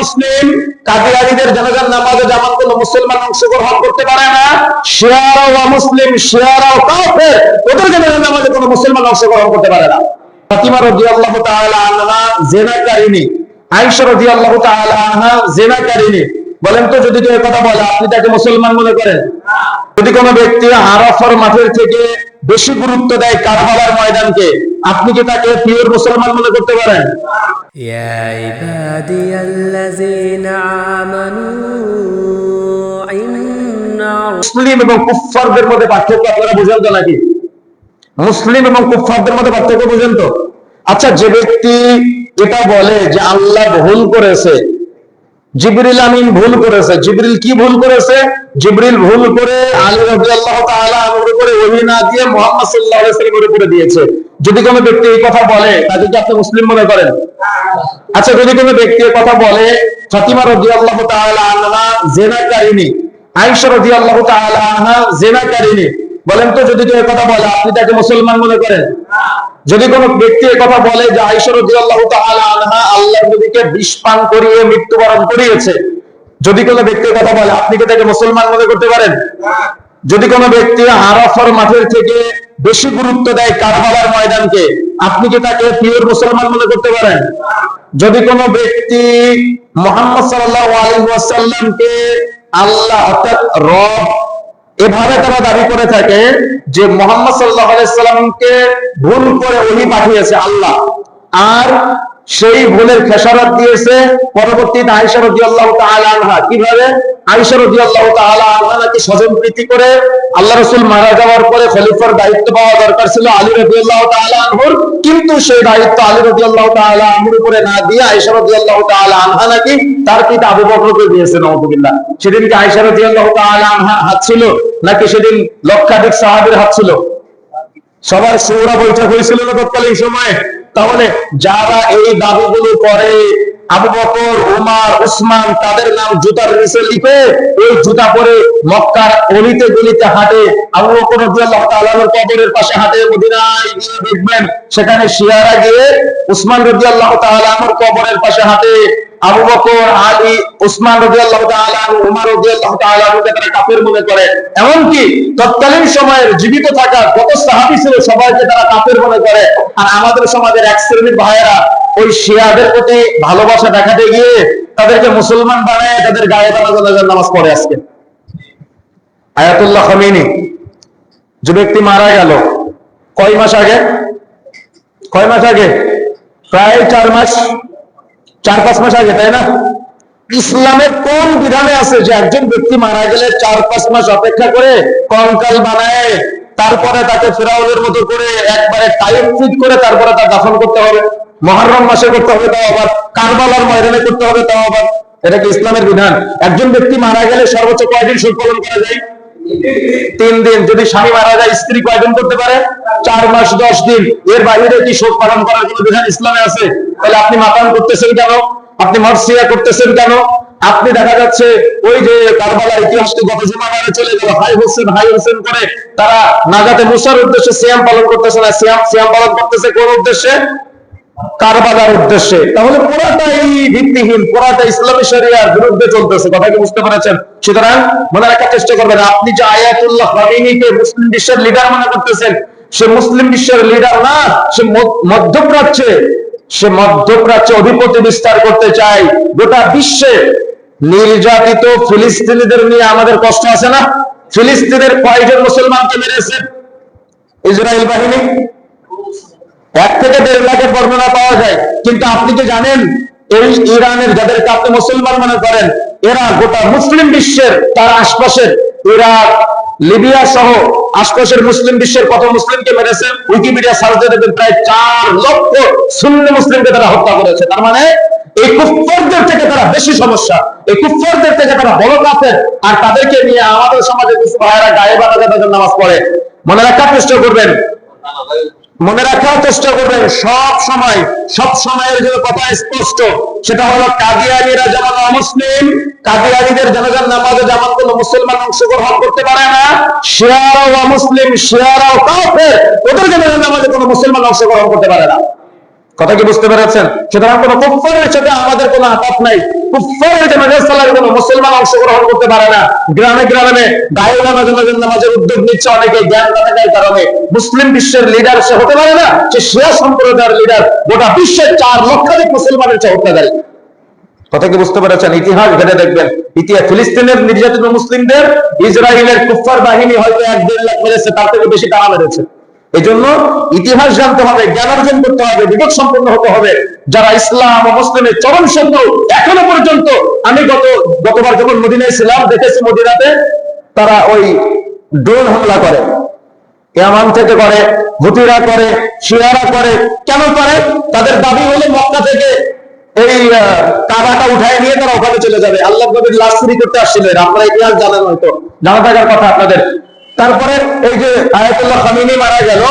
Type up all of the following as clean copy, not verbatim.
মুসলিম, কাদিয়ানীদের জানাজার নামাজে যেমন কোনো মুসলমান অংশগ্রহণ করতে পারে না, শিয়ারাও মুসলিম, শিয়ারাও কাফের, ওদের জানাজার নামাজে কোনো মুসলমান অংশগ্রহণ করতে পারে না। ফাতিমা রাদিয়াল্লাহু তাআলা আনহা জিনাকারিনী, আয়েশা রাদিয়াল্লাহু তাআলা আনহা জিনাকারিনী। বলেন তো, যদি কেউ কথা বলে আপনি তাকে মুসলমান মনে করেন? যদি কোনো ব্যক্তি আরাফার মাঠের থেকে বেশি গুরুত্ব দেয় কারবালার ময়দানকে, আপনি কি তাকে পিওর মুসলমান মনে করতে পারেন? ইয়া ইবাদিয়াল্লাযীনা আমানু ইন্না মুসলিম এবং কুফফারদের মধ্যে পার্থক্য আপনারা বুঝেন তো নাকি? মুসলিম এবং কুফফারদের মধ্যে পার্থক্য বুঝেন তো? আচ্ছা, যে ব্যক্তি এটা বলে যে আল্লাহ ভুল করেছে, জিবরিল আমিন ভুল করেছে, জিবরিল কি ভুল করেছে? জিবরিল ভুল করে আলী রাদিয়াল্লাহু তাআলা আনহুর উপরে ওহী না দিয়ে মুহাম্মদ সাল্লাল্লাহু আলাইহি ওয়াসাল্লামের উপরে দিয়েছে। যদি কোনো ব্যক্তি এই কথা বলে, তাকে কি আপনি মুসলিম মনে করেন? আচ্ছা, যদি কোনো ব্যক্তি এই কথা বলে ফাতিমা রাদিয়াল্লাহু তাআলা আনহা জিনাকারিনী, আয়েশা রাদিয়াল্লাহু তাআলা আনহা জিনাকারিনী, বলেন তো, যদি কেউ এই কথা বলে আপনি তাকে মুসলমান মনে করেন? যদি কোনো ব্যক্তি এই কথা বলে যে আয়েশা রাদিয়াল্লাহু তাআলা আনহা আল্লাহর নবীকে বিষ পান করিয়ে মৃত্যুবরণ করিয়েছে, যদি কোনো ব্যক্তি এই কথা বলে আপনি কি তাকে মুসলমান মনে করতে পারেন? যদি কোনো ব্যক্তি আরাফার মাঠের থেকে বেশি গুরুত্ব দেয় কারবালার ময়দানকে, আপনি কি তাকে পিওর মুসলমান মনে করতে পারেন? যদি কোনো ব্যক্তি মুহাম্মদ সাল্লাল্লাহু আলাইহি ওয়াসাল্লামকে আল্লাহ অর্থাৎ রব এভাবে তারা দাবি করে থাকে যে মুহাম্মদ সাল্লাল্লাহু আলাইহি ওয়াসাল্লামকে ভুল করে ওহী পাঠিয়েছে আল্লাহ, আর সেই ভুলের খেসারত দিয়েছে পরবর্তীতে আয়েশা রাদিয়াল্লাহু তাআলা আনহা। কিভাবে? আয়েশা রাদিয়াল্লাহু তাআলা আনহা নাকি স্বজনপ্রীতি করে আল্লাহ রাসূল মারা যাওয়ার পরে খলিফার দায়িত্ব পাওয়া দরকার ছিল আলী রাদিয়াল্লাহু তাআলা আনহুর, কিন্তু সেই দায়িত্ব আলী রাদিয়াল্লাহু তাআলা আনহুর উপরে না দিয়ে আয়েশা রাদিয়াল্লাহু তাআলা আনহা নাকি তার পিতা আবু বকরকে দিয়েছে। নাউযুবিল্লাহ। সেদিন কি আয়েশা রাদিয়াল্লাহু তাআলা আনহা হাত ছিল, নাকি সেদিন লক্ষাধিক সাহাবীর হাত ছিল? সবার শুরা বৈঠক হয়েছিল না তৎকালীন সময়ে? তাহলে যারা এই দাবিগুলো করে, আবু বকর, ওমর, উসমান, তাদের নাম জুতার নিচে লিখে এই জুতা পরে মক্কার অলিতে গলিতে হাঁটে, আবু বকর রাদিয়াল্লাহু তাআলার কবরের পাশে হাঁটে, মদিনায় গিয়ে দেখবেন সেখানে শিয়ারা গিয়ে উসমান রাদিয়াল্লাহু তাআলার কবরের পাশে হাঁটে, আবু বকর, আলী, উসমান রাদিয়াল্লাহু তাআলা, ওমর রাদিয়াল্লাহু তাআলা তারা কাফের মনে করে। এমনকি তৎকালীন সময়ের জীবিত থাকা কত সাহাবী ছিল সবাইকে তারা কাফের মনে করে। আর আমাদের সমাজের এক শ্রেণীর ভাইয়েরা ওই শিয়াদের প্রতি ভালোবাসা দেখাতে গিয়ে তাদেরকে মুসলমান বানায় তাদের গায়ে জানাজার নামাজ পড়ে। আজকে আয়াতুল্লাহ খামেনি যে ব্যক্তি মারা গেল কয় মাস আগে? প্রায় 4-5 মাস আগে, তাই না? ইসলামের কোন বিধানে আছে যে একজন ব্যক্তি মারা গেলে 4-5 মাস অপেক্ষা করে কঙ্কাল বানায়, তারপরে তাকে ফেরাউনের মতো করে একবারে টাইম ফিট করে তারপরে তার দাফন করতে হবে? মুহররম মাসে করতে হবে, তাও আবার কারবালার ময়দানে করতে হবে, তাও আবার? এটা কি ইসলামের বিধান? একজন ব্যক্তি মারা গেলে সর্বোচ্চ কয়দিন শোক পালন করা যায়? 3 দিন। যদি স্বামী মারা যায়, স্ত্রী কয়দিন করতে পারে? 4 মাস 10 দিন। এর বাইরে কি শোক পালন করার কোনো বিধান ইসলামে আছে? তাহলে আপনি মাতাম করতেছেন কেন? আপনি মারসিয়া করতেছেন কেন? আপনি দেখা যাচ্ছে ওই যে কারবালার ইতিহাসটি গত জুমাবারে চলে গেল, হাই হোসেন করে তারা নাজাতে মুসার উদ্দেশ্যে সিয়াম পালন করতেছে না, সিয়াম পালন করতেছে কোন উদ্দেশ্যে? কারবালার উদ্দেশ্যে। তাহলে পুরাটাই ভিত্তিহীন, পুরাটা ইসলামী শরিয়ার বিরুদ্ধে চলতেছে। কথা কি বুঝতে পেরেছেন? সুতরাং মনে রাখার চেষ্টা করবেন, আপনি যে আয়াতুল্লাহ খামেনিকে মুসলিম বিশ্বের লিডার মনে করতেছেন, সে মুসলিম বিশ্বের লিডার না, সে মধ্যপ্রাচ্যে অধিপতি বিস্তার করতে চায়। গোটা বিশ্বে নির্যাতিত ফিলিস্তিনিদের নিয়ে আমাদের কষ্ট আছে না? ফিলিস্তিনের কয়জন মুসলমানকে মেরেছে ইসরায়েল বাহিনী? 1 থেকে 1.5 লাখের বর্ণনা পাওয়া যায়। কিন্তু আপনি কি জানেন এই ইরানের, যাদেরকে আপনি মুসলমান মনে করেন, এরা গোটা মুসলিম বিশ্বের তার আশপাশের ইরাক, লিবিয়া সহ আশপাশের মুসলিম বিশ্বের কত মুসলিমকে মেরেছে? উইকিপিডিয়া সার্চ দিয়ে দেখবেন প্রায় 4 লক্ষ সুন্নি মুসলিমকে তারা হত্যা করেছে। তার মানে এই কুফফারদের থেকে তারা বেশি সমস্যা, এই কুফফারদের থেকে তারা বড় কাফের। আর তাদেরকে নিয়ে আমাদের সমাজে কিছু ভাইয়েরা গায়ে বানাতে তাদের নামাজ পড়ে। মনে রাখার চেষ্টা করবেন, সব সময়ের যে কথা স্পষ্ট, সেটা হলো কাদিয়ানীরা যেমন অমুসলিম, কাদিয়ানীদের জানাজার নামাজে যেমন কোনো মুসলমান অংশগ্রহণ করতে পারে না, শিয়ারাও অমুসলিম, শিয়ারাও কাফের, ওদের জানাজার নামাজে কোনো মুসলমান অংশগ্রহণ করতে পারে না। কথা কি বুঝতে পেরেছেন? সুতরাং কোন কুফফারের সাথে আমাদের কোনো আঘাত নাই। কুফফারের জানাজার সালাতে কোনো মুসলমান অংশগ্রহণ করতে পারে না। গ্রামে গ্রামে দাঁড়িয়ে নামাজের উদ্যোগ নিচ্ছে অনেকে, জ্ঞান না থাকার কারণে। মুসলিম বিশ্বের লিডার সে হতে পারে না, সে শিয়া সম্প্রদায়ের লিডার, গোটা বিশ্বের 4 লক্ষাধিক মুসলমানের চেয়ে হত্যাকারী। কথা কি বুঝতে পেরেছেন? ইতিহাস ঘেটে দেখবেন, ফিলিস্তিনের নির্যাতিত মুসলিমদের ইসরায়েলের কুফফার বাহিনী হয়তো 1-1.5 লাখ মেরেছে, তার থেকে বেশি টাকা মেরেছে। এই জন্য ইতিহাস জানতে হবে, জ্ঞান অর্জন করতে হবে, বিবেক সম্পন্ন হতে হবে। যারা ইসলাম ও মুসলিমের চরম শত্রু এখনো পর্যন্ত, আমি গতবার যখন মদিনায় ছিলাম দেখেছি, মদিনাতে তারা ওই ড্রোন হামলা করে, ইয়ামান থেকে করে, হুতিরা করে, শিয়ারা করে। কেন করে? তাদের দাবি হলো মক্কা থেকে এই কাবাটা উঠায় নিয়ে তারা ওখানে চলে যাবে। আল্লাহ নবীর লাশ চুরি করতে আসছিলেন, আপনারা ইতিহাস জানেন, হয়তো জানা থাকার কথা আপনাদের। তারপরে এই যে আয়াতুল্লাহ খামিনি মারা গেল,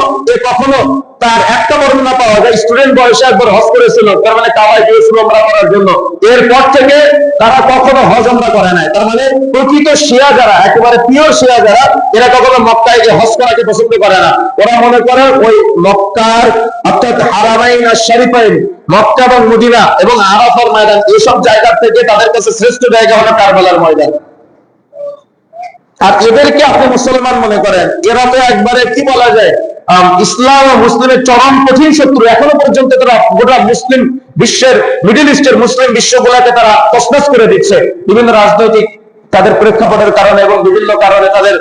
কখনো তার একটা বর্ণনা পাওয়া যায় স্টুডেন্ট বয়সে একবার হজ করেছিল, তার মানে কাবায় গিয়েছিল ওমরা করার জন্য। এরপর থেকে তারা কখনো হজ ওমরা করে নাই। তার মানে প্রকৃত শিয়া যারা, একেবারে পিওর শিয়া যারা, এরা কখনো মক্কায় গিয়ে হজ করাকে পছন্দ করে না। ওরা মনে করে ওই মক্কার অর্থাৎ হারামাইন আর শরীফাইন, মক্কা এবং মদিনা এবং আরাফার ময়দান, এইসব জায়গা থেকে তাদের কাছে শ্রেষ্ঠ জায়গা হলো কারবালার ময়দান। আর এদেরকে আপনি মুসলমান মনে করেন, এরা তো একবারে কি বলা যায়, ইসলাম ও মুসলিমের চরম কঠিন শত্রু। এখনো পর্যন্ত তারা গোটা মুসলিম বিশ্বের, মিডল ইস্টের মুসলিম বিশ্বগুলোকে তারা তছনছ করে দিচ্ছে বিভিন্ন রাজনৈতিক তাদের প্রেক্ষাপটের কারণে এবং বিভিন্ন কারণে। তাদের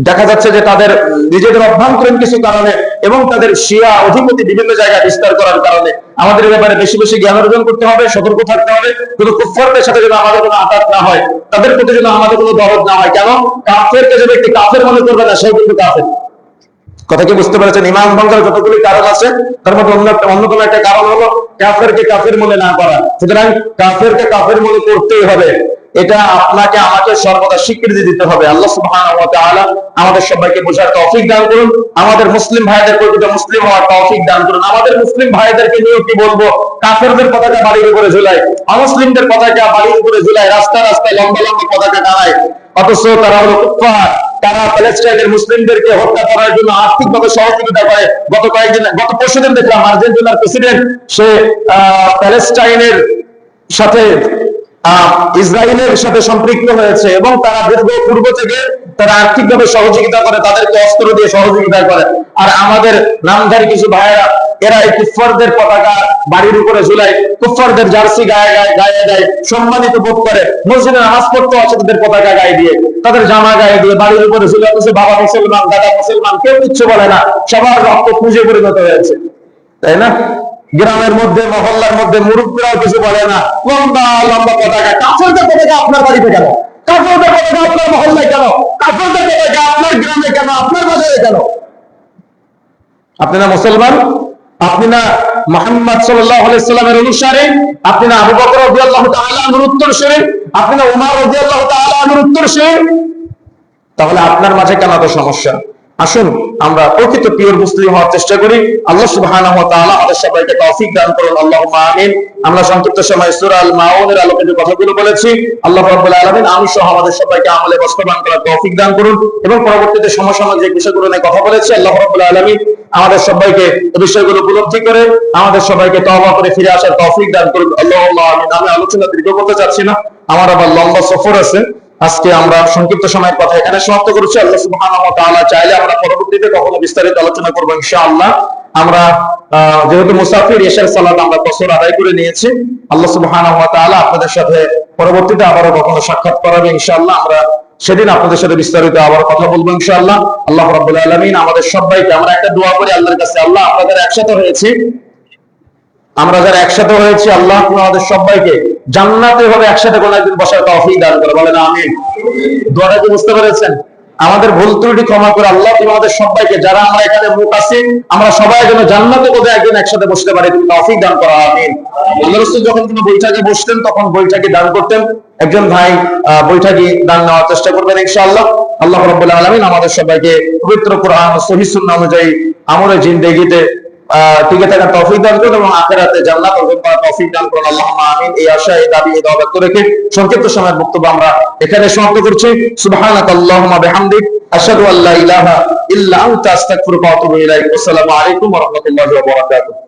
দেখা যাচ্ছে যে তাদের নিজেদের অভ্যন্তরীণ কিছু কারণে এবং তাদের শিয়া অধিপতি বিভিন্ন জায়গায় বিস্তার করার কারণে আমাদের ব্যাপারে বেশি বেশি জ্ঞান অর্জন করতে হবে, সতর্ক থাকতে হবে। কিন্তু কুফফারদের সাথে যেন আমাদের কোনো আঘাত না হয়, তাদের প্রতি যেন আমাদের কোনো দরদ না হয়। কেন? কাফেরকে যে ব্যক্তি কাফের মনে করবে না, সেও কিন্তু কাফের। কথা কি বুঝতে পেরেছেন? ইমান ভঙ্গের যতগুলি কারণ আছে, তার মধ্যে অন্যতম একটা কারণ হলো কাফেরকে কাফের মনে না করা। সুতরাং কাফেরকে কাফের মনে করতেই হবে, এটা আপনাকে আমাকে সর্বদা স্বীকৃতি দিতে হবে। আল্লাহ সুবহানাহু ওয়া তাআলা আমাদের সবাইকে বোঝার তৌফিক দান করুন, আমাদের মুসলিম ভাইদের প্রকৃত মুসলিম হওয়ার তৌফিক দান করুন। আমাদের মুসলিম ভাইদেরকে নিয়ে কি বলবো, কাফেরদের পতাকা বাড়ির উপরে ঝুলায়, অমুসলিমদের পতাকা বাড়ির উপরে ঝুলায়, রাস্তায় রাস্তায় লম্বা লম্বা পতাকা টানায়, অথচ তারা হলো কুফফার। তারা প্যালেস্টাইনের মুসলিমদেরকে হত্যা করার জন্য আর্থিকভাবে সহযোগিতা করে। গত পরশুদিন দেখলাম আর্জেন্টিনার প্রেসিডেন্ট, সে প্যালেস্টাইনের সাথে ইসরায়েলের সাথে সম্পৃক্ত হয়েছে এবং তারা দীর্ঘ পূর্ব থেকে তারা আর্থিকভাবে সহযোগিতা করে, তাদেরকে অস্ত্র দিয়ে সহযোগিতা করে। আর আমাদের নামধারী কিছু ভাইয়েরা, এরা এই কুফফারদের পতাকা বাড়ির উপরে ঝুলায়, কুফফারদের জার্সি গায়ে দেয়, সম্মানিত বোধ করে, মসজিদে নামাজ পড়তে আছে তাদের পতাকা গায়ে দিয়ে, তাদের জামা গায়ে দিয়ে বাড়ির উপরে ঝুলে আছে। বাবা মুসলমান, দাদা মুসলমান, কেউ কিচ্ছু বলে না, সবার রক্ত পুঁজে পরিণত হয়েছে, তাই না? গ্রামের মধ্যে, মহল্লার মধ্যে মুরব্বীরাও কিছু বলে না, লম্বা লম্বা পতাকা। কাফেরদের পতাকা আপনার বাড়িতে কেন? কাফেরদের পতাকা আপনার মহল্লায় কেন? কাফেরদের পতাকা আপনার গ্রামে কেন? আপনার বাজারে কেন? আপনি না মুসলমান? আপনি না মুহাম্মদ সাল্লাল্লাহু আলাইহি সাল্লামের অনুসারী? আপনি না আবু বকর রাদিয়াল্লাহু তাআলা আনহুর উত্তরসূরি? আপনি না উমর রাদিয়াল্লাহু তাআলা আনহুর উত্তরসূরি? তাহলে আপনার মাঝে কেন এত সমস্যা? আসুন আমরা প্রকৃত পিওর মুসলিম হওয়ার চেষ্টা করি। আল্লাহ সুবহানাহু ওয়া তাআলা আমাদের সবাইকে তৌফিক দান করুন, আল্লাহুম্মা আমিন। আমরা সংক্ষিপ্ত সময় সূরা আল মাউনের আলোকে যে কথাগুলো বলেছি, আল্লাহ রাব্বুল আলামিন আমি সহ আমাদের সবাইকে আমলে বাস্তবায়ন করার তৌফিক দান করুন এবং পরবর্তীতে সমসাময়িক যে বিষয়গুলো নিয়ে কথা বলেছি, আল্লাহ রাব্বুল আলামিন আমাদের সবাইকে এই বিষয়গুলো উপলব্ধি করে আমাদের সবাইকে তওবা করে ফিরে আসার তৌফিক দান করুন, আল্লাহুম্মা আমিন। আমি আলোচনা দীর্ঘ করতে চাচ্ছি না, আমার আবার লম্বা সফর আছে। আজকে আমরা সংক্ষিপ্ত সময়ের কথা এখানে সমাপ্ত করেছি। আল্লাহ সুবহানাহু ওয়া তাআলা চাইলে আমরা পরবর্তীতে কখনো বিস্তারিত আলোচনা করব ইনশাআল্লাহ। আমরা যেহেতু মুসাফির, ইশার সালাত আমরা কসর আদায় করে নিয়েছি। আল্লাহ সুবহানাহু ওয়া তাআলা আপনাদের সাথে পরবর্তীতে আবারো কখনো সাক্ষাৎ করাবে ইনশাআল্লাহ। আমরা সেদিন আপনাদের সাথে বিস্তারিত আবার কথা বলবো ইনশাআল্লাহ। আল্লাহ রাব্বুল আলামিন আমাদের সবাইকে, আমরা একটা দোয়া করি আল্লাহর কাছে, আল্লাহ আপনাদের একসাথে হয়েছি, আমরা যারা একসাথে হয়েছি, আল্লাহ আমাদের সবাইকে জান্নাতে হবে একসাথে কোনো একদিন বসার তৌফিক দান করে, বলেন আমিন। দোয়াটা কি বুঝতে পেরেছেন? আমাদের ভুল ত্রুটি ক্ষমা করে আল্লাহ তুমি আমাদের সবাইকে, যারা আমরা এখানে মুখ আছি, আমরা সবাই যেন জান্নাতে বোধহয় একদিন একসাথে বসতে পারি, তুমি তৌফিক দান করো, আমিন। আল্লাহ রাসূল যখন কোনো বৈঠকে বসতেন তখন বৈঠকে দান করতেন। একজন ভাই বৈঠকে দান নেওয়ার চেষ্টা করবেন ইনশাআল্লাহ। আল্লাহ রাব্বুল আলামিন আমাদের সবাইকে পবিত্র কোরআন ও সহিহ সুন্নাহ অনুযায়ী আমলে জিন্দেগিতে টিকে থাকার তৌফিক দান করুন এবং আখিরাতে জান্নাত অর্জন করার তৌফিক দান করুন, আল্লাহুম্মা আমিন। এই আশা, এই দাবি, এই দোয়া ব্যক্ত রেখে সংক্ষিপ্ত সময়ের বক্তব্য আমরা এখানে সমাপ্ত করছি। সুবহানাকাল্লাহুম্মা বিহামদিক, আশহাদু আল্লা ইলাহা ইল্লা আনতা, আস্তাগফিরুকা ওয়া আতুবু ইলাইক। আসসালামু আলাইকুম ওয়া রাহমাতুল্লাহি ওয়া বারাকাতুহু।